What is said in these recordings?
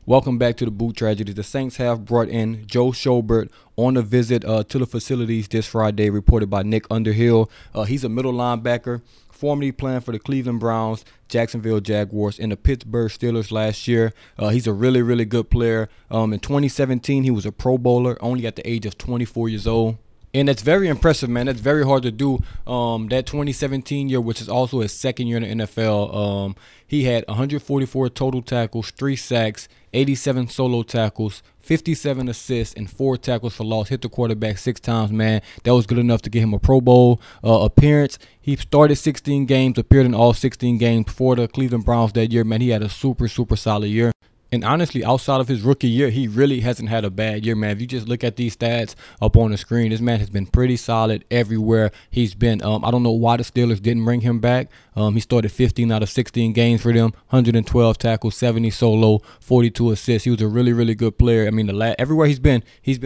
Welcome back to the Boot Tragedy. The Saints have brought in Joe Schobert on a visit to the facilities this Friday, reported by Nick Underhill. He's a middle linebacker, formerly playing for the Cleveland Browns, Jacksonville Jaguars, and the Pittsburgh Steelers last year. He's a really, really good player. In 2017, he was a Pro Bowler, only at the age of 24 years old. And that's very impressive, man. That's very hard to do. That 2017 year, which is also his second year in the NFL, he had 144 total tackles, 3 sacks, 87 solo tackles, 57 assists, and 4 tackles for loss. Hit the quarterback 6 times, man. That was good enough to get him a Pro Bowl appearance. He started 16 games, appeared in all 16 games for the Cleveland Browns that year, man. He had a super, super solid year. And honestly, outside of his rookie year, he really hasn't had a bad year, man. If you just look at these stats up on the screen, this man has been pretty solid everywhere he's been. I don't know why the Steelers didn't bring him back. He started 15 out of 16 games for them, 112 tackles, 70 solo, 42 assists. He was a really, really good player. I mean, everywhere he's been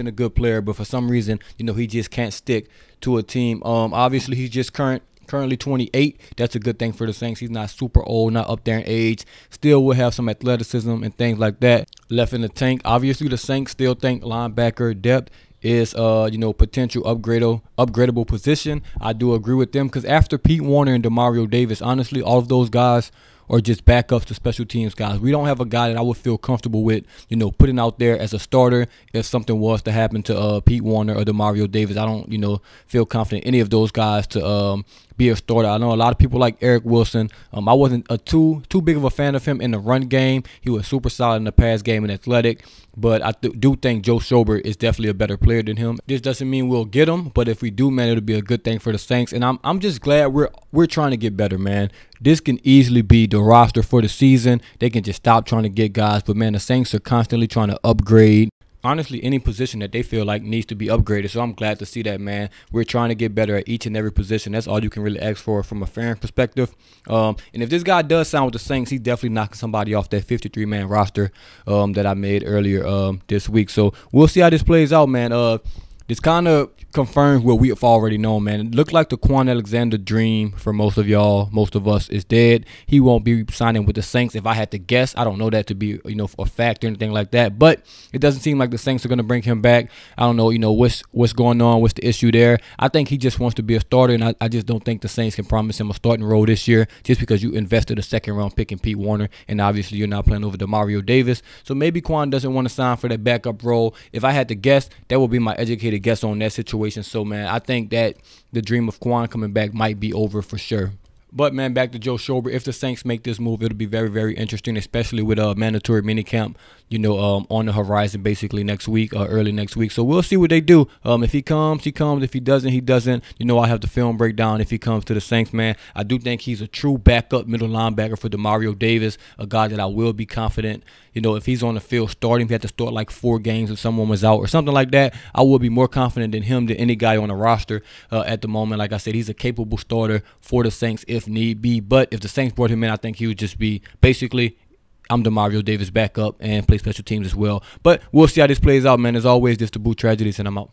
a good player. But for some reason, he just can't stick to a team. Obviously, he's just currently 28. That's a good thing for the Saints. He's not super old, not up there in age. Still will have some athleticism and things like that left in the tank. Obviously, the Saints still think linebacker depth is potential upgradable position. I do agree with them, because after Pete Warner and Demario Davis, honestly, all of those guys are just backups to special teams guys. We don't have a guy that I would feel comfortable with, putting out there as a starter if something was to happen to Pete Warner or Demario Davis. I don't, feel confident any of those guys to be a starter. I know a lot of people like Eric Wilson. I wasn't too big of a fan of him in the run game. He was super solid in the pass game and athletic, but I do think Joe Schobert is definitely a better player than him. This doesn't mean we'll get him, but if we do, man, it'll be a good thing for the Saints. And I'm just glad we're trying to get better, man. This can easily be the roster for the season. They can just stop trying to get guys, but man, the Saints are constantly trying to upgrade. Honestly, any position that they feel like needs to be upgraded. So I'm glad to see that, man. We're trying to get better at each and every position. That's all you can really ask for from a fan perspective. And if this guy does sign with the Saints, he's definitely knocking somebody off that 53-man roster that I made earlier this week. So we'll see how this plays out, man. This kind of confirms what we have already known, man. It looked like the Quan Alexander dream for most of y'all, most of us, is dead. He won't be signing with the Saints if I had to guess. I don't know that to be, a fact or anything like that, but it doesn't seem like the Saints are going to bring him back. I don't know, what's going on, what's the issue there. I think he just wants to be a starter, and I just don't think the Saints can promise him a starting role this year just because you invested a second-round pick in Pete Warner, and obviously you're not playing over Demario Davis. So maybe Quan doesn't want to sign for that backup role. If I had to guess, that would be my educated guess on that situation. So, man, I think that the dream of Quan coming back might be over for sure. But, man, back to Joe Schobert. If the Saints make this move, it'll be very, very interesting, especially with a mandatory minicamp, on the horizon basically next week, early next week. So we'll see what they do. If he comes, he comes. If he doesn't, he doesn't. I have the film breakdown if he comes to the Saints, man. I do think he's a true backup middle linebacker for Demario Davis, a guy that I will be confident. If he's on the field starting, if he had to start like 4 games if someone was out or something like that, I will be more confident in him than any guy on the roster at the moment. Like I said, he's a capable starter for the Saints if need be. But if the Saints brought him in, I think he would just be basically, I'm Demario Davis backup and play special teams as well. But we'll see how this plays out, man. As always, this is the Boot Tragedies, and I'm out.